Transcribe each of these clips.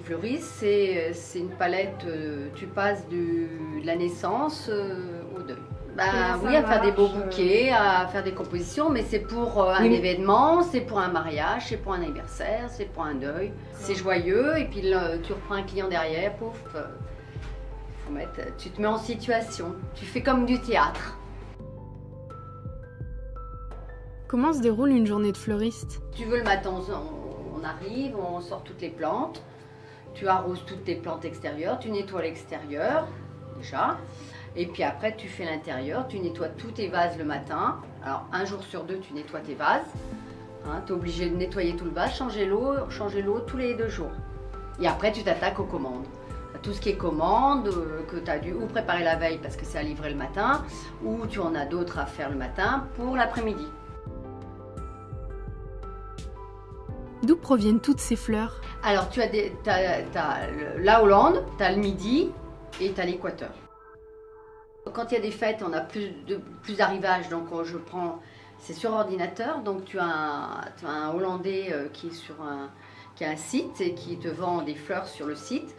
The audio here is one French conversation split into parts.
fleuriste, c'est une palette, tu passes de la naissance au deuil. Bah, oui, à faire des beaux bouquets, à faire des compositions, mais c'est pour un événement, c'est pour un mariage, c'est pour un anniversaire, c'est pour un deuil. C'est joyeux, et puis tu reprends un client derrière, pouf, tu te mets en situation, tu fais comme du théâtre. Comment se déroule une journée de fleuriste? Tu veux le matin, on arrive, on sort toutes les plantes, tu arroses toutes tes plantes extérieures, tu nettoies l'extérieur, déjà. Et puis après, tu fais l'intérieur, tu nettoies tous tes vases le matin. Alors, un jour sur deux, tu nettoies tes vases. Hein, tu es obligé de nettoyer tout le vase, changer l'eau tous les 2 jours. Et après, tu t'attaques aux commandes. Tout ce qui est commande, que tu as dû ou préparer la veille parce que c'est à livrer le matin, ou tu en as d'autres à faire le matin pour l'après-midi. D'où proviennent toutes ces fleurs? Alors, tu as la Hollande, tu as le Midi et tu as l'Équateur. Quand il y a des fêtes, on a plus d'arrivages, donc c'est sur ordinateur, donc tu as un Hollandais qui a un site et qui te vend des fleurs sur le site.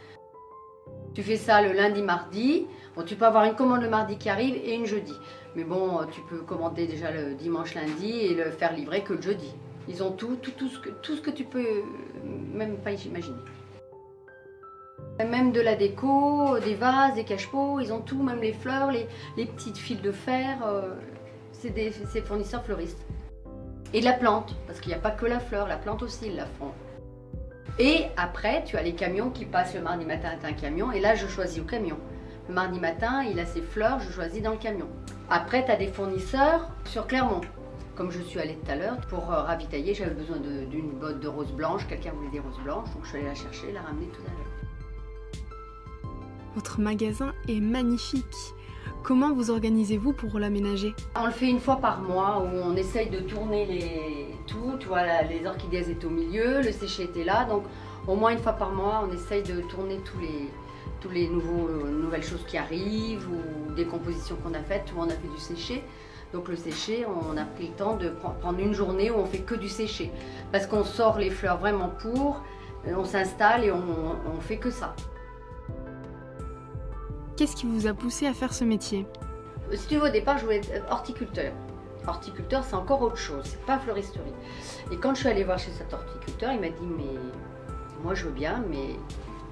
Tu fais ça le lundi, mardi, bon, tu peux avoir une commande le mardi qui arrive et une jeudi. Mais bon, tu peux commander déjà le dimanche, lundi et le faire livrer que le jeudi. Ils ont tout ce que tu peux même pas imaginer. Même de la déco, des vases, des cache-pots, ils ont tout, même les fleurs, les petites fils de fer, c'est fournisseurs fleuristes. Et de la plante, parce qu'il n'y a pas que la fleur, la plante aussi ils la font. Et après, tu as les camions qui passent le mardi matin, tu as un camion, et là je choisis au camion. Le mardi matin, il a ses fleurs, je choisis dans le camion. Après, tu as des fournisseurs sur Clermont. Comme je suis allée tout à l'heure, pour ravitailler, j'avais besoin d'une botte de roses blanches, quelqu'un voulait des roses blanches, donc je suis allée la chercher, la ramener tout à l'heure. Votre magasin est magnifique. Comment vous organisez-vous pour l'aménager? On le fait une fois par mois où on essaye de tourner tout. Tu vois, les orchidées étaient au milieu, le séché était là. Donc au moins une fois par mois, on essaye de tourner tous les nouvelles choses qui arrivent ou des compositions qu'on a faites où on a fait du séché. Donc le séché, on a pris le temps de prendre une journée où on fait que du séché. Parce qu'on sort les fleurs vraiment on s'installe et on fait que ça. Qu'est-ce qui vous a poussé à faire ce métier? Si tu veux, au départ, je voulais être horticulteur. Horticulteur, c'est encore autre chose, c'est pas fleuristerie. Et quand je suis allée voir chez cet horticulteur, il m'a dit, mais moi je veux bien, mais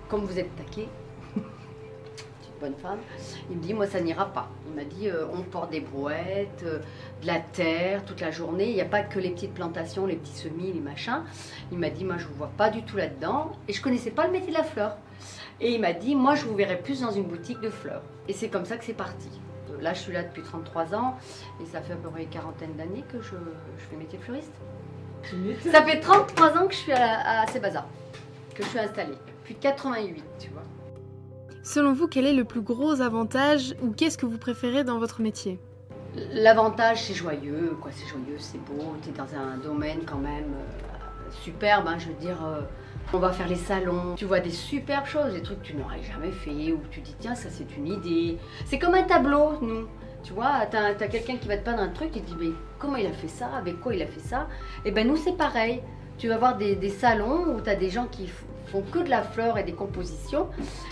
comme vous êtes taquée, petite bonne femme, il me dit, moi ça n'ira pas. Il m'a dit, on porte des brouettes, de la terre toute la journée, il n'y a pas que les petites plantations, les petits semis, les machins. Il m'a dit, moi je ne vous vois pas du tout là-dedans, et je ne connaissais pas le métier de la fleur. Et il m'a dit, moi je vous verrai plus dans une boutique de fleurs. Et c'est comme ça que c'est parti. Là je suis là depuis 33 ans et ça fait à peu près une quarantaine d'années que je fais métier fleuriste. Ça fait 33 ans que je suis à Sébaza, que je suis installée. Depuis 88, tu vois. Selon vous, quel est le plus gros avantage ou qu'est-ce que vous préférez dans votre métier? L'avantage, c'est joyeux, quoi. C'est joyeux, c'est beau. Tu es dans un domaine quand même superbe, hein, je veux dire. On va faire les salons, tu vois des superbes choses, des trucs que tu n'aurais jamais fait, ou tu dis tiens ça c'est une idée. C'est comme un tableau, nous. Tu vois, t'as quelqu'un qui va te peindre un truc, tu te dis mais comment il a fait ça, avec quoi il a fait ça? Et ben nous c'est pareil. Tu vas voir des salons où tu as des gens qui font que de la fleur et des compositions,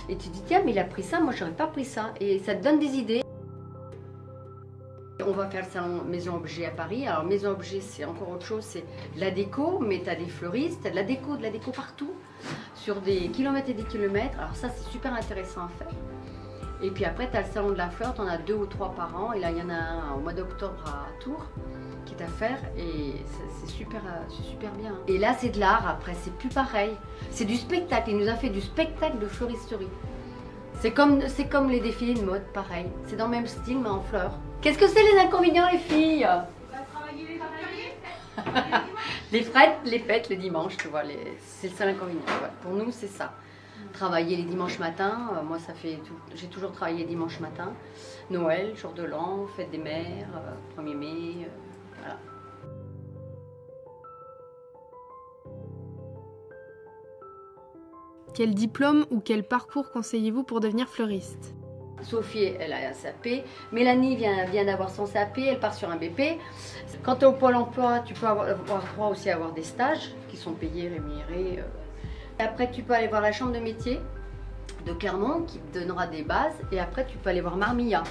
et tu te dis tiens mais il a pris ça, moi j'aurais pas pris ça. Et ça te donne des idées. On va faire le salon Maison Objet à Paris. Alors Maison Objet c'est encore autre chose, c'est de la déco, mais tu as des fleuristes, tu as de la déco partout, sur des kilomètres et des kilomètres. Alors ça c'est super intéressant à faire. Et puis après tu as le salon de la fleur, tu en as 2 ou 3 par an. Et là il y en a un au mois d'octobre à Tours qui est à faire et c'est super bien. Et là c'est de l'art après, c'est plus pareil. C'est du spectacle, il nous a fait du spectacle de fleuristerie. C'est comme les défilés de mode, pareil. C'est dans le même style mais en fleurs. Qu'est-ce que c'est les inconvénients les filles? On va travailler les Les fêtes, le dimanche, tu vois, c'est le seul inconvénient. Ouais. Pour nous, c'est ça. Travailler les dimanches matins, moi j'ai toujours travaillé dimanche matin. Noël, jour de l'an, fête des mères, 1er mai, voilà. Quel diplôme ou quel parcours conseillez-vous pour devenir fleuriste? Sophie, elle a un CAP. Mélanie vient d'avoir son CAP, elle part sur un BP. Quand tu es au Pôle emploi, tu peux avoir droit aussi à avoir des stages qui sont payés, rémunérés. Et après, tu peux aller voir la chambre de métier de Clermont qui te donnera des bases. Et après, tu peux aller voir Marmilla.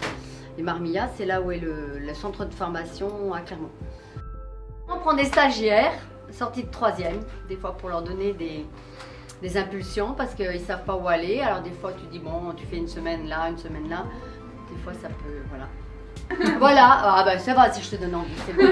Et Marmilla, c'est là où est le centre de formation à Clermont. On prend des stagiaires sortis de 3e, des fois pour leur donner des impulsions parce qu'ils ne savent pas où aller. Alors des fois, tu dis, bon, tu fais une semaine là, une semaine là. Des fois, ça peut, voilà. Voilà, ah ben ça va si je te donne envie, c'est bon.